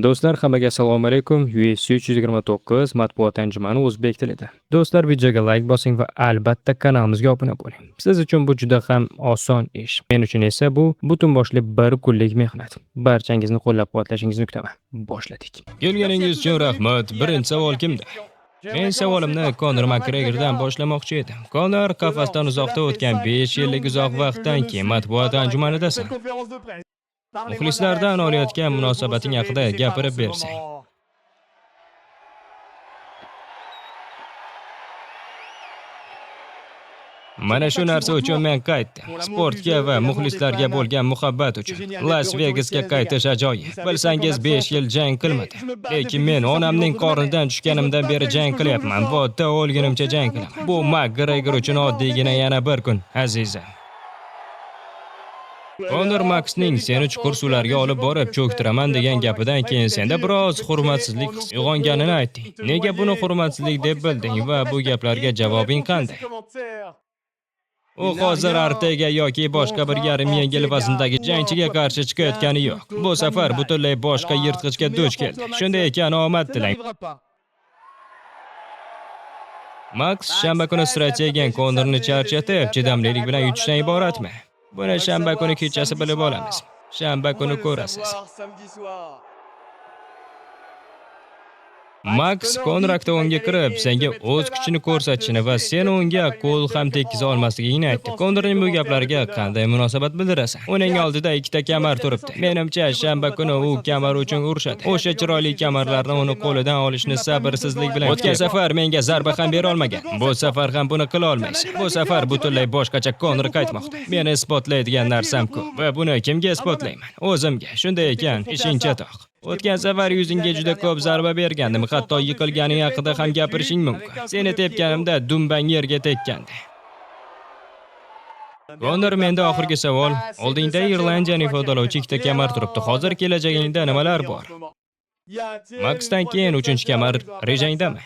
Do'stlar, hammaga assalomu alaykum. UFC 329 matbuot anjumani o'zbek tilida. Do'stlar, videoga like bosing va albatta kanalimizga obuna bo'ling. Siz uchun bu juda ham oson ish. Men uchun esa bu butun boshli bir kunlik mehnat. Barchangizni qo'llab-quvvatlashingizni kutaman. Boshladik. Kelganingiz uchun rahmat. Birinchi savol kimda? Men savolimni Konor Makgregordan boshlamoqchi edim. Konor qafasdan uzoqda o'tgan 5 yillik uzoq vaqtdan keyin matbuot anjumanidasan. Muxlislardan olayotgan munosabating haqida gapirib bersang. Mana shu narsa uchun men qaytdim. Sportga va muxlislarga bo'lgan muhabbat uchun. Las Vegasga qaytish ajoyib. Bilsangiz 5 yil jang qilmadim. Lekin men onamning qornidan tushganimdan beri jang qilyapman. Vodda o'lgunimcha jang qilaman. Bu Makgregor uchun oddiygina yana bir kun, azizim. Konor Maksning seni chuqur suvlarga olib borib cho'ktiraman degan gapidan keyin senda biroz hurmatsizlik uyg'onganini aytding. Nega buni hurmatsizlik deb bilding va bu gaplarga javobing qanday? U hozir Artega yoki boshqa bir yarim yengil vazndagi jangchiga qarshi chiqayotgani yo'q. Bu safar butunlay boshqa yirtqichga duch keldi. Shunday ekan, omad tilang. Max shanba kuni strategiyan Konorni charchatib, chidamlilik bilan yutishdan iboratmi? Buni shanba kuni kechasi bilib olamiz. Shanba kuni ko'rasiz. Max Konor oktagonga kirib, senga o'z kuchini ko'rsatishini va sen unga qo'l ham tekkiza olmasligingni aytdi. Konorning bu gaplariga qanday munosabat bildirasan? Uning oldida ikkita kamar turibdi. Menimcha, shanba kuni u kamar uchun urushadi. O'sha chiroyli kamarlarni uni qo'lidan olishni sabrsizlik bilan o'tgan safar menga zarba ham bera olmagan. Bu safar ham buni qila olmaysan. Bu safar butunlay boshqacha Konor qaytmoqda. Meni isbotlaydigan narsam ko'p va buni kimga isbotlayman? O'zimga. Shunday ekan, ishing chatoq. O'tgan safar yuzingga juda ko'p zarba bergandim, hatto yiqilganing haqida ham gapirishing mumkin. Seni tepganimda dumbang yerga tekkandi. Konor, menda oxirgi savol. Oldingda Irlandiyani ifodalovchi ikkita kamar turibdi. Hozir kelajagingda nimalar bor? Maxdan keyin 3-kamar rejangdami?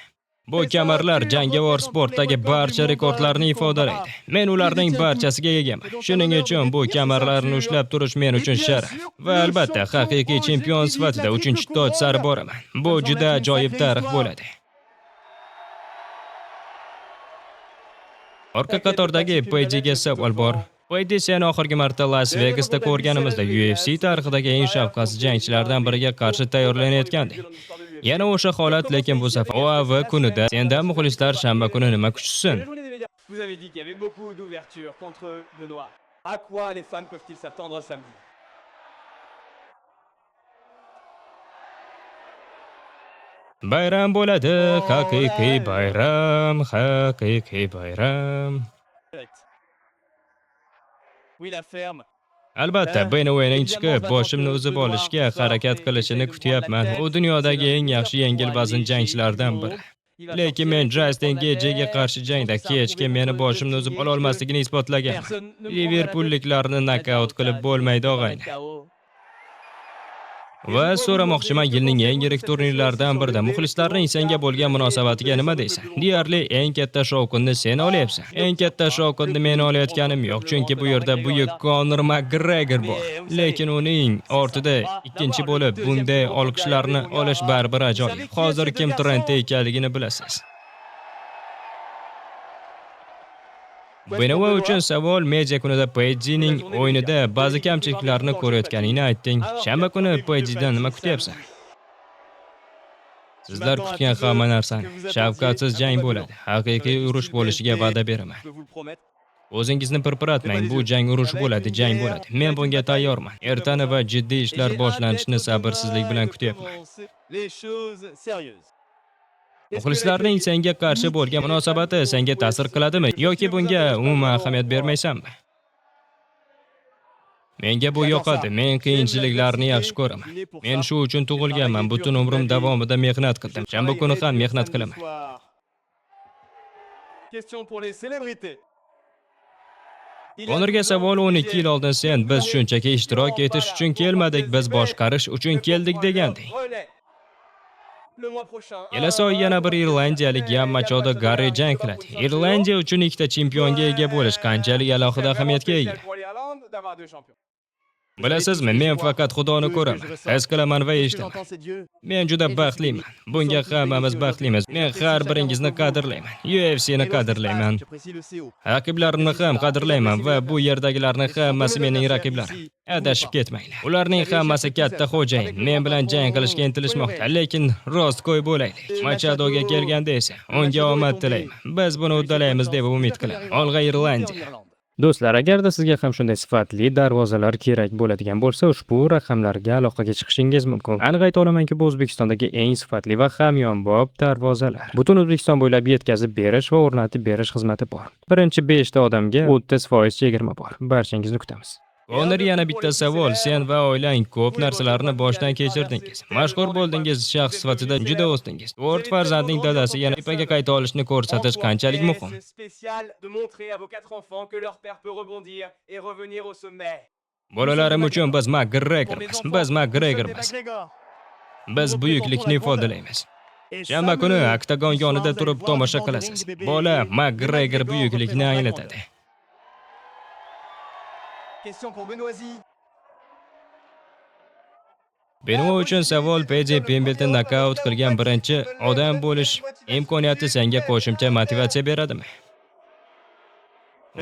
Bu kamarlar jangovar sportdagi barcha rekordlarni ifodalaydi. Men ularning barchasiga egaman. Shuning uchun bu kamarlarni ushlab turish men uchun sharaf. Va albatta, haqiqiy chempion sifatida 3-toj sari boraman. Bu juda ajoyib tarix bo'ladi. Orqa qatordagi Paydiga savol bor. Paydi seni oxirgi marta Las Vegasda ko'rganimizda UFC tarixidagi eng shafqatsiz jangchilardan biriga qarshi tayyorlanayotganding. Yana o'sha holat, lekin bu safar OAV kunida sendan muxlislar shanba kuni nima kutishsin? Vous avez dit qu'il y avait beaucoup d'ouverture contre Benoît. À quoi les fans peuvent-ils s'attendre samedi? Bayram bo'ladi, haqiqiy bayram, haqiqiy bayram. Oui, la ferme. Albatta, Benowayning chiqib, boshimni uzib olishga harakat qilishini kutyapman. U dunyodagi eng yaxshi yengil vazn jangchilardan biri. Lekin men Justin Gage'ga qarshi jangda kechga meni boshimni uzib ola olmasligini isbotlagan. Liverpulliklarni nokaut qilib bo'lmaydi, og'ayni. Va so'ramoqchiman, yilning eng yirik turnirlaridan birida muxlislarning senga bo'lgan munosabatiga nima deysan? Deyarli eng katta shovqinni sen olyapsan. Eng katta shovqinni men olayotganim yo'q, chunki bu yerda buyuk Konor Makgregor bor. Lekin uning ortida ikkinchi bo'lib bunday olqishlarni olish baribir ajoyib. Hozir kim trendda ekanligini bilasiz. Benowa uchun savol. Media kunida Paydining o'yinida ba'zi kamchiliklarni ko'rayotganingni aytding. Shanba kuni Paydidan nima kutyapsan? Sizlar kutgan hamma narsani. Shafqatsiz jang bo'ladi. Haqiqiy urush bo'lishiga va'da beraman. O'zingizni pirpiratmang. Bu jang urush bo'ladi, jang bo'ladi. Men bunga tayyorman. Ertani va jiddiy ishlar boshlanishini sabrsizlik bilan kutyapman. Muxlislarning senga qarshi bo'lgan munosabati senga ta'sir qiladimi yoki bunga umuman ahamiyat bermaysanmi? Menga bu yoqadi. Men qiyinchiliklarni yaxshi ko'raman. Men shu uchun tug'ilganman. Butun umrim davomida mehnat qildim. Shanba kuni ham mehnat qilaman. Konorga savol. 12 yil oldin sen biz shunchaki ishtirok etish uchun kelmadik, biz boshqarish uchun keldik deganding. Kelasi oy yana bir irlandiyalik Yammachoda Garri jang qiladi. Irlandiya uchun ikkita chempionga ega bo'lish qanchalik alohida ahamiyatga ega? Bilasizmi, men faqat Xudoni ko'raman, his qilaman va eshitaman. Men juda baxtliman. Bunga hammamiz baxtlimiz. Men har biringizni qadrlayman. UFC'ni qadrlayman. Raqiblarimni ham qadrlayman va bu yerdagilarni hammasi mening raqiblarim. Adashib ketmanglar. Ularning hammasi katta xo'jayin. Men bilan jang qilishga intilishmoqda, lekin rostgo'y bo'laylik. Machadoga kelganda esa unga omad tilayman. Biz buni uddalaymiz deb umid qilaman. Olg'a Irlandiya. Do'stlar, agarda sizga ham shunday sifatli darvozalar kerak bo'ladigan bo'lsa, ushbu raqamlarga aloqaga chiqishingiz mumkin. Aniq ayta olamanki, bu O'zbekistondagi eng sifatli va hamyonbop darvozalar. Butun O'zbekiston bo'ylab yetkazib berish va o'rnatib berish xizmati bor. Birinchi 5 ta odamga 30% chegirma bor. Barchangizni kutamiz. Konor, yana bitta savol. Sen va oilang ko'p narsalarni boshdan kechirdingiz. Mashhur bo'ldingiz, shaxs sifatida juda o'sdingiz. 4 farzandning dadasi yana ipaga qayta olishni ko'rsatish qanchalik muhim? C'est spécial de montrer à vos 4 enfants que leur père peut rebondir et revenir au sommet. Bolalarim uchun biz McGregormiz. Biz McGregormiz. Biz buyuklikni ifodalaymiz. Shanba kuni oktagon yonida turib tomosha qilasiz. Bola McGregor buyuklikni anglatadi. Question pour Benoît. Benoit uchun savol: Paddy Pimblton nokaut qilgan birinchi odam bo'lish imkoniyati senga qo'shimcha motivatsiya beradimi?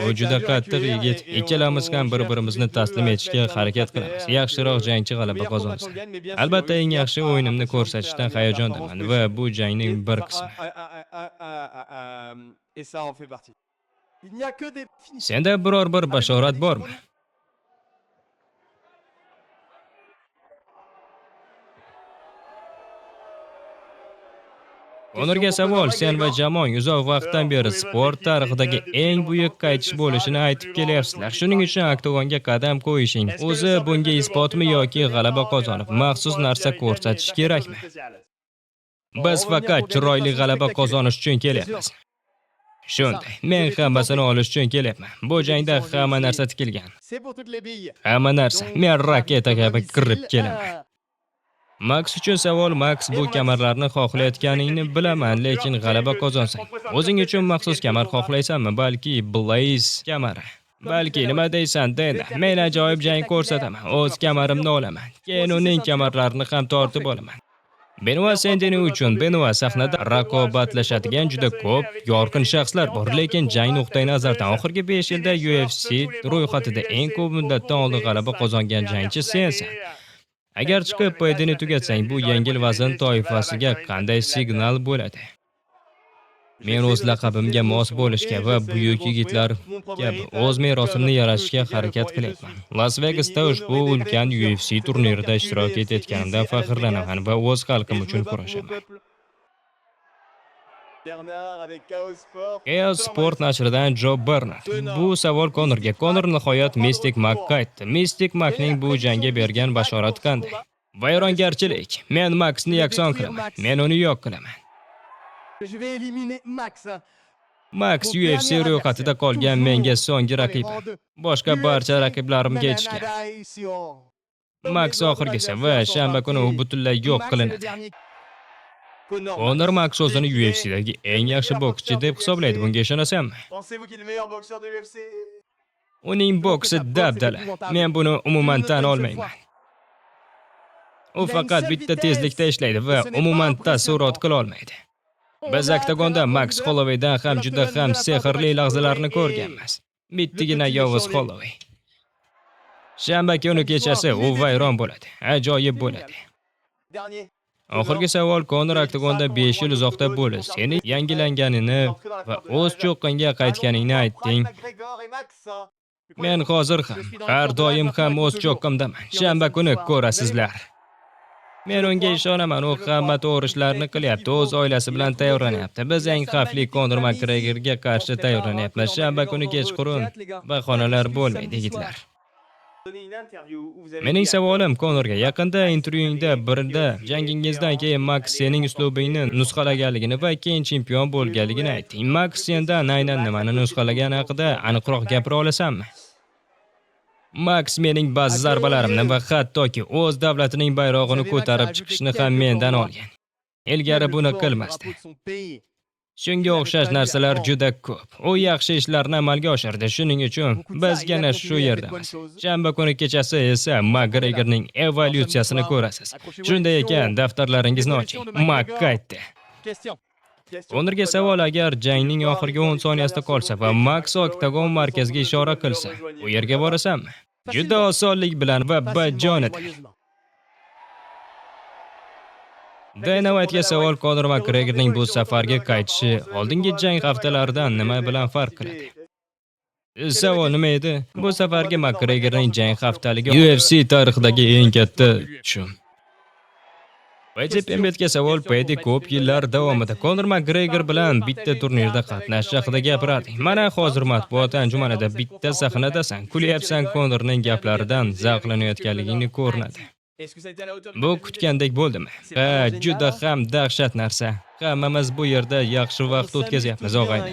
U juda qattiq yigit. Ikkalamiz ham bir-birimizni taslim etishga harakat qilamiz. Yaxshiroq jangchi g'alaba qozonsin. Albatta, eng yaxshi o'yinimni ko'rsatishdan hayajondaman va bu jangning bir qismi. Et ça en fait partie. Il n'y a que des Senda biror bir bashorat bormi? Konorga savol: sen va jamoang uzoq vaqtdan beri sport tarixidagi eng buyuk qaytish bo'lishini aytib kelyapsizlar. Shuning uchun oktagonga qadam qo'yishing o'zi bunga isbotmi yoki g'alaba qozonib maxsus narsa ko'rsatish kerakmi? Biz faqat chiroyli g'alaba qozonish uchun kelyapmiz. Shunday, men hammasini olish uchun kelyapman. Bu jangda hamma narsa tikilgan. C'est pour toutes les billes. Hamma narsa. Men raketa kabi kirib kelaman. Max uchun savol: Max, bu kamarlarni xohlayotganingni bilaman, lekin g'alaba qozonsang, o'zing uchun maxsus kamar xohlaysanmi, balki Blaze kamari? Balki nima deysan, Dana? Men ajoyib jang ko'rsataman. O'z kamarimni olaman. Keyin uning kamarlarini ham tortib olaman. Benoit Sendini uchun Benoit sahnada raqobatlashadigan juda ko'p yorqin shaxslar bor, lekin jang nuqtai nazaridan oxirgi 5 yilda UFC ro'yxatida eng ko'p muddatdan oldin g'alaba qozongan jangchi sensan. Agar chiqib poyedini tugatsang, bu yengil vazn toifasiga qanday signal bo'ladi? Men o'z laqabimga mos bo'lishga va buyuk yigitlar kabi o'z merosimni yaratishga harakat qilyapman. Las Vegasda ushbu ulkan UFC turnirida ishtirok etayotganimdan faxrlanaman va o'z xalqim uchun kurashaman. Chaos Sport nashridan Joe Bernard. Bu savol Konorga. Konor nihoyat Mystic Mac'ga aytdi. Mystic Mac'ning bu jangga bergan bashorati qanday? Vayrongarchilik. Men Maxni yakson qilaman. Men uni yo'q qilaman. Je vais éliminer Max. Max UFC ro'yxatida qolgan menga so'nggi raqib. Boshqa barcha raqiblarimga yetishgan. Max oxirgisi va shanba kuni u butunlay yo'q qilinadi. Konor Max o'zini UFC'dagi eng yaxshi bokschi deb hisoblaydi. Bunga ishonasanmi? Pensez-vous qu'il est le meilleur boxeur de l'UFC? Uning boksi dabdala. Men buni umuman tan olmayman. U faqat bitta tezlikda ishlaydi va umuman taassurot qila olmaydi. Biz oktagonda Max Holloway'dan ham juda ham sehrli lahzalarni ko'rganmiz. Bittagina yovuz Holloway. Shanba kuni kechasi u vayron bo'ladi. Ajoyib bo'ladi. Dernier. Oxirgi savol: Konor oktagonda 5 yil uzoqda bo'ldi. Seni yangilanganini va o'z cho'qqinga qaytganingni aytding. Men hozir ham, har doim ham o'z cho'qqimdaman. Shanba kuni ko'rasizlar. Men unga ishonaman, u hamma to'g'ri ishlarni qilyapti, o'z oilasi bilan tayyorlanyapti. Biz eng xavfli Konor McGregorga qarshi tayyorlanyapmiz. Shanba kuni kechqurun bahonalar bo'lmaydi, yigitlar. Mening savolim Konorga: yaqinda intervyuingda birida jangingizdan keyin Max sening uslubingni nusxalaganligini va keyin chempion bo'lganligini aytding. Max sendan aynan nimani nusxalagani haqida aniqroq gapira olasanmi? Max mening ba'zi zarbalarimni va hattoki o'z davlatining bayrog'ini ko'tarib chiqishni ham mendan olgan. Ilgari buni qilmasdi. Shunga o'xshash narsalar juda ko'p. U yaxshi ishlarni amalga oshirdi. Shuning uchun biz yana shu yerdamiz. Shanba kuni kechasi esa Makgregorning evolyutsiyasini ko'rasiz. Shunday ekan, daftarlaringizni oching. Mak qaytdi. Question. Konorga savol: agar jangning oxirgi 10 soniyasida qolsa va Max oktagon markaziga ishora qilsa, u yerga borasanmi? Juda osonlik bilan va bajonida. Dana White'ga savol: Conor Makgregorning bu safarga qaytishi oldingi jang haftalaridan nima bilan farq qiladi? Savol nima edi? Bu safargi Makgregorning jang haftaligi UFC tarixidagi eng katta tushum. Paddy Pimblett savol: Paddy ko'p yillar davomida Conor Makgregor bilan bitta turnirda qatnashish haqida gapirardi. Mana hozir matbuot anjumanida bitta sahnadasan, kulyapsan, Conorning gaplaridan zavqlanayotganligingni ko'rinadi. Bu kutgandek bo'ldimi? Ha, juda ham dahshat narsa. Hammamiz bu yerda yaxshi vaqt o'tkazyapmiz, og'ayni.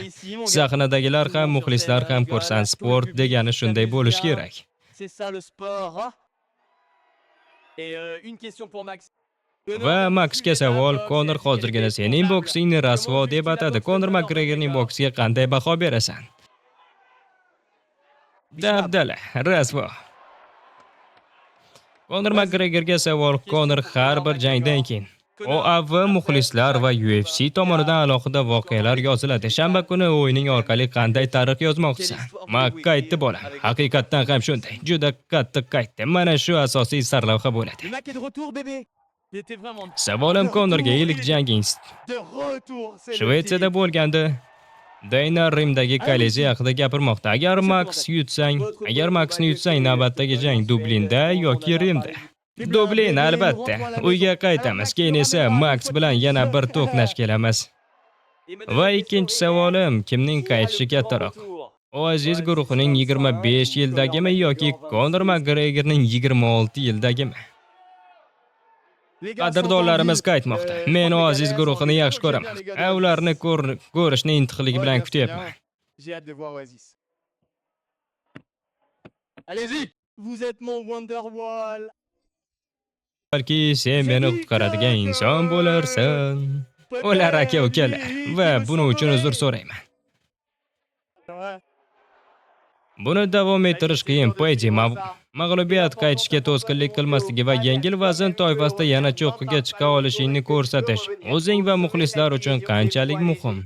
Sahnadagilar ham, muxlislar ham ko'rsan, sport degani shunday bo'lishi kerak. C'est ça le sport, hein? Et une question pour Max. Va Maxga savol: Conor hozirgina sening boksingni rasvo deb atadi. Conor Makgregorning boksiga qanday baho berasan? Dabdala, rasvo. Conor Makgregorga savol: Conor har bir jangdan keyin OAV muxlislar va UFC tomonidan alohida voqealar yoziladi. Shanba kuni o'yining orqali qanday tarix yozmoqchisan? Mak qaytdi bolam. Haqiqatdan ham shunday. Juda qattiq qaytdi. Mana shu asosiy sarlavha bo'ladi. Le Mac est de retour, bébé. Il était vraiment Savolim Conorga: ilk janging de retour. C'est le Shvetsiyada bo'lgandi. Dana Rimdagi Kolizey haqida gapirmoqda. Agar Maxni yutsang, navbatdagi jang Dublinda yoki Rimda? Dublin, albatta. Uyga qaytamiz. Keyin esa Max bilan yana bir to'qnash kelamiz. Va ikkinchi savolim: kimning qaytishi kattaroq? Oaziz guruhining 25 yildagimi yoki Conor Makgregorning 26 yildagimi? Qadrdonlarimiz qaytmoqda. Men Oaziz guruhini yaxshi ko'raman. Ularni ko'rishni intiqlik bilan kutyapman. J'ai hâte de voir Oasis. Allez-y. Vous êtes mon Wonderwall. Balki sen meni qutqaradigan inson bo'larsan. Ular aka-ukalar va buning uchun uzr so'rayman. Buni davom ettirish qiyin. Paddy mag'lubiyat qaytishga to'sqinlik qilmasligi va yengil vazn toifasida yana cho'qqiga chiqa olishingni ko'rsatish o'zing va muxlislar uchun qanchalik muhim.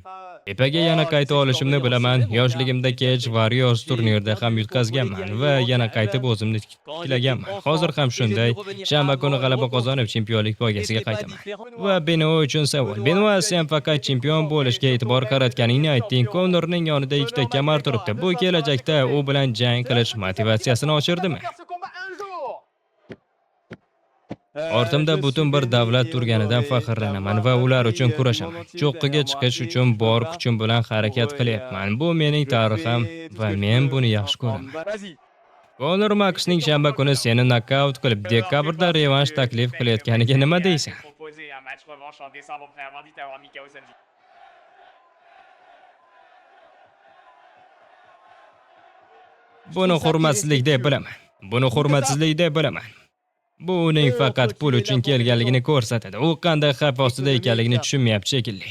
Epaga yana qayta olishimni bilaman. Yoshligimda Cage Warriors turnirida ham yutqazganman va yana qaytib o'zimni tiklaganman. Hozir ham shunday. Shanba kuni g'alaba qozonib chempionlik poygasiga qaytaman. Va Benoit uchun savol: Benoit, sen faqat chempion bo'lishga e'tibor qaratganingni aytding. Conorning yonida ikkita kamar turibdi. Bu kelajakda u bilan jang qilish motivatsiyasini oshirdimi? Ortimda butun bir davlat turganidan faxrlanaman va ular uchun kurashaman. Cho'qqiga chiqish uchun bor kuchim bilan harakat qilyapman. Bu mening tarixim va men buni yaxshi ko'raman. Conor Maxning shanba kuni seni nokaut qilib, dekabrda revansh taklif qilayotganiga nima deysan? Buni hurmatsizlik deb bilaman. Bu uning faqat pul uchun kelganligini ko'rsatadi. U qanday xavf ostida ekanligini tushunmayapti shekilli.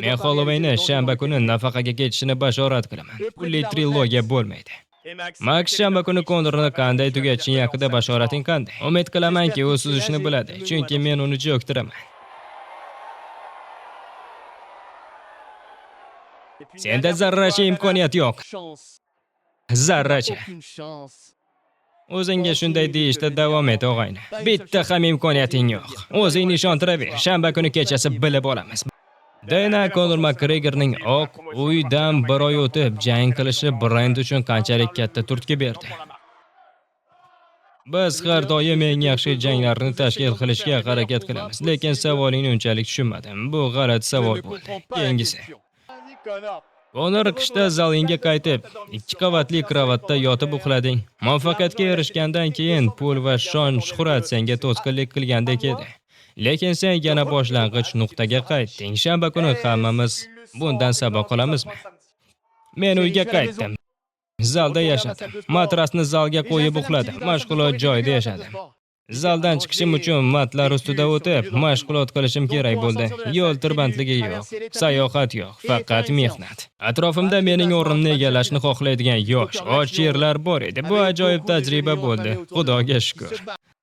Men Hollowayni shanba kuni nafaqaga ketishini bashorat qilaman. Pulli trilogiya bo'lmaydi. Max shanba kuni Conorni qanday tugatishing haqida bashorating qanday? Umid qilamanki, u suzishni biladi, chunki men uni cho'ktiraman. Senda zarracha imkoniyat yo'q. Zarracha. O'zingga shunday deyishda davom et, og'ayni. Bitta ham imkoniyating yo'q. O'zingni ishontiraver. Shanba kuni kechasi bilib olamiz. Dana Conor Makgregorning oq uydan bir oy o'tib jang qilishi brend uchun qanchalik katta turtki berdi. Biz har doim eng yaxshi janglarni tashkil qilishga harakat qilamiz, lekin savolingni unchalik tushunmadim. Bu g'alati savol bo'ldi. Keyingisi. Conor qishda zalingga qaytib, 2 qavatli kravatda yotib uxlading. Muvaffaqiyatga erishgandan keyin pul va shon-shuhrat senga to'sqinlik qilgandek edi. Lekin sen yana boshlang'ich nuqtaga qaytding. Shanba kuni hammamiz bundan saboq olamizmi? Men uyga qaytdim. Zalda yashadim. Matrasni zalga qo'yib uxladim. Mashg'ulot joyida yashadim. Zaldan chiqishim uchun matlar ustida o'tib, mashg'ulot qilishim kerak bo'ldi. Yo'l tirbandligi yo'q, sayohat yo'q, faqat mehnat. Atrofimda mening o'rnimni egallashni xohlaydigan yosh, och yerlar bor edi. Bu ajoyib tajriba bo'ldi. Xudoga shukr.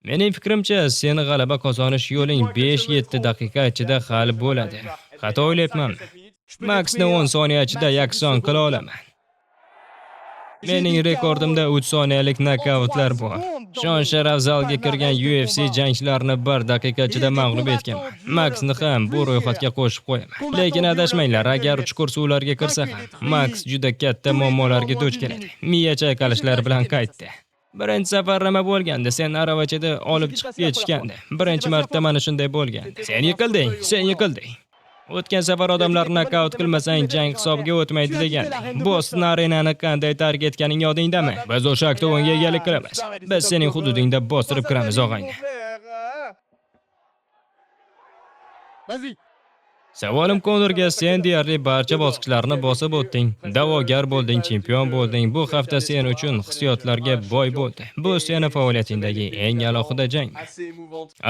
Mening fikrimcha, seni g'alaba qozonish yo'ling 5-7 daqiqa ichida hal bo'ladi. Xato o'ylayapman. Maksni 10 soniya ichida yakson qila olaman. Mening rekordimda 3 soniyalik nokautlar bor. Shon-sharaf zalga kirgan UFC jangchilarini 1 daqiqa ichida mag'lub etganman. Maksni ham bu ro'yxatga qo'shib qo'yaman. Lekin adashmanglar, agar chuqur suvlarga kirsa ham, Maks juda katta muammolarga duch keladi. Miya chayqalishlar bilan qaytdi. Birinchi safarlama bo'lganda sen aravachada olib chiqib ketishgandi. Birinchi marta mana shunday bo'lgandi. Sen yiqilding. O'tgan safar odamlarni nokaut qilmasang jang hisobiga o'tmaydi degan. Boston Arena'ni qanday tark etganing yodingdami? Biz o'sha oktagonga egalik qilamiz. Biz sening hududingda bostirib kiramiz, og'ayni. Savolim Konorga, sen deyarli barcha bosqichlarni bosib o'tding. Da'vogar bo'lding, chempion bo'lding. Bu hafta sen uchun hissiyotlarga boy bo'ldi. Bu seni faoliyatingdagi eng alohida jang.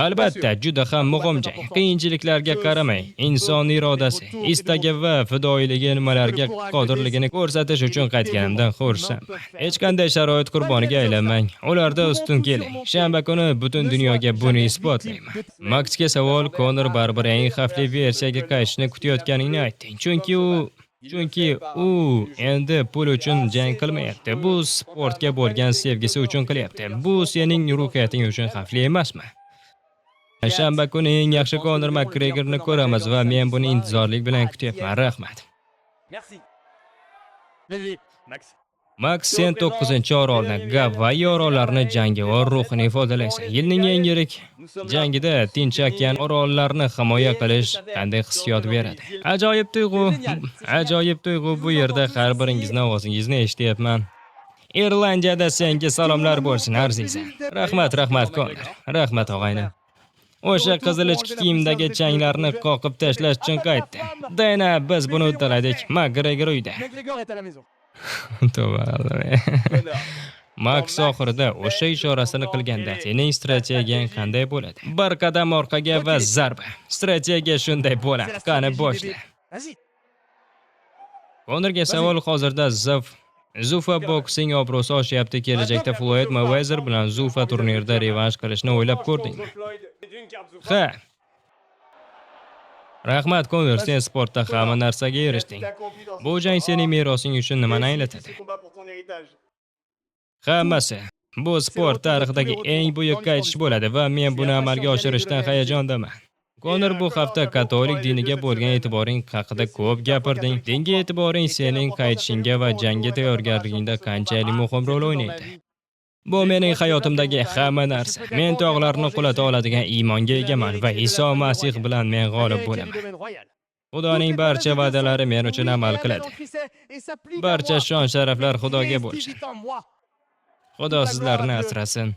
Albatta, juda ham muhim jang. Qiyinchiliklarga qaramay, inson irodasi, istagi va fidoyiligi nimalarga qodirligini ko'rsatish uchun qaytganimdan xursandman. Hech qanday sharoit qurboniga aylanmang. Ularda ustun keling. Shanba kuni butun dunyoga buni isbotlayman. Maksga savol, Konor baribir eng xavfli versiyaga qaytishni kutayotganingni aytding. Chunki u endi pul uchun jang qilmayapti. Bu sportga bo'lgan sevgisi uchun qilyapti. Bu sening ruhiyating uchun xavfli emasmi? Shanba kuni eng yaxshi Konor Makgregorni ko'ramiz va men buni intizorlik bilan kutyapman. Rahmat. Maks, sen 9-orolni, Gavayi orollarini jangovar ruhini ifodalaysan. Yilning eng yirik jangida Tinch okean orollarini himoya qilish qanday hissiyot beradi? Ajoyib tuyg'u bu yerda har biringizni ovozingizni eshityapman. Irlandiyada senga salomlar bo'lsin, arziysan. Rahmat Konor. Rahmat og'ayni. O'sha qizil ichki kiyimdagi changlarni qoqib tashlash uchun qaytdi. Dayna, biz buni uddaladik. Makgregor uyda. Maks oxirida o'sha ishorasini qilganda sening strategiyang qanday bo'ladi? Bir qadam orqaga va zarba. Strategiya shunday bo'ladi. Qani boshla. Konorga savol, hozirda Zufa boksing obro'si oshyapti. Kelajakda Floyd Mayweather bilan Zufa turnirida revansh qilishni o'ylab ko'rdingmi? Ha. Rahmat Konor, sen sportda hamma narsaga erishding. Bu jang sening merosing uchun nimani anglatadi? Hammasi. Bu sport tarixidagi eng buyuk qaytish bo'ladi va men buni amalga oshirishdan hayajondaman. Konor, bu hafta katolik diniga bo'lgan e'tiboring haqida ko'p gapirding. Dinga e'tiboring sening qaytishingga va jangga tayyorgarligingda qanchalik muhim rol o'ynaydi? Bu mening hayotimdagi hamma narsa. Men tog'larni qulata oladigan iymonga egaman va Iso Masih bilan men g'olib bo'laman. Xudoning barcha va'dalari men uchun amal qiladi. Barcha shon-sharaflar Xudoga bo'lsin. Xudo sizlarni asrasin.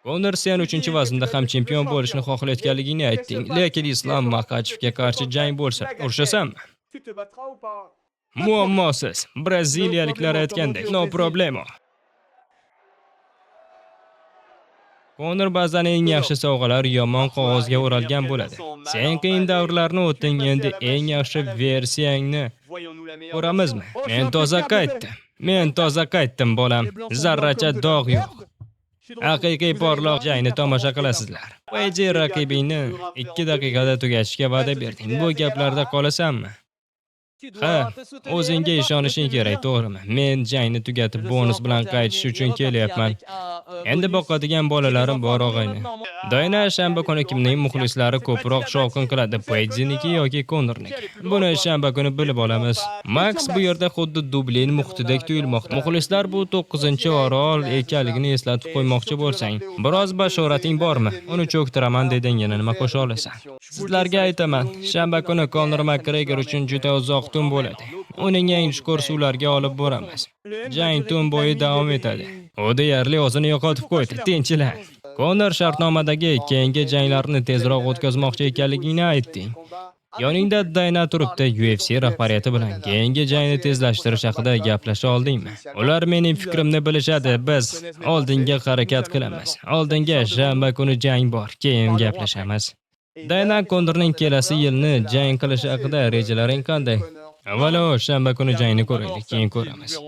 Konor, sen 3-vaznda ham chempion bo'lishni xohlayotganligingni aytding, lekin Islom Makachevga qarshi jang bo'lsa, urushasanmi? Muammosiz. Braziliyaliklar aytgandek, no problemo. Konor, ba'zan eng yaxshi sovg'alar yomon qog'ozga o'ralgan bo'ladi. Sen qiyin davrlarni o'tding, endi eng yaxshi versiyangni ko'ramizmi? Men toza qaytdim, bolam. Zarracha dog' yo'q. Haqiqiy porloq jangni tomosha qilasizlar. Vayji raqibingni 2 daqiqada tugatishga va'da berding. Bu gaplarda qolasanmi? Ha, o'zingga ishonishing kerak, to'g'rimi? Men jangni tugatib bonus bilan qaytish uchun kelyapman. Endi boqadigan bolalarim bor, og'ayni. Dayna, shanba kuni kimning muxlislari ko'proq shovqin qiladi, Payjiniki yoki Konorniki? Buni shanba kuni bilib olamiz. Maks bu yerda xuddi Dublin muhitidek tuyulmoqda. Muxlislar bu 9-orol ekanligini eslatib qo'ymoqchi bo'lsang, biroz bashorating bormi? Uni cho'ktiraman dedingina nima qo'sha olasan? Sizlarga aytaman, shanba kuni Konor Makgregor uchun juda uzoq tun bo'ladi. Uning eng chuqur suvlarga olib boramiz. Jang tun bo'yi davom etadi. U deyarli o'zini yo'qotib qo'ydi. Tinchlan. Konor, shartnomadagi keyingi janglarni tezroq o'tkazmoqchi ekanligingni aytding. Yoningda Dayna turibdi, UFC rahbariyati bilan keyingi jangni tezlashtirish haqida gaplasha oldingmi? Ular mening fikrimni bilishadi, biz oldinga harakat qilamiz. Oldinga shanba kuni jang bor, keyin gaplashamiz. Dayna Konnorning kelasi yilni jang qilishi haqida rejalaring qanday? Avvalo shanba kuni jangni ko'raylik, keyin ko'ramiz.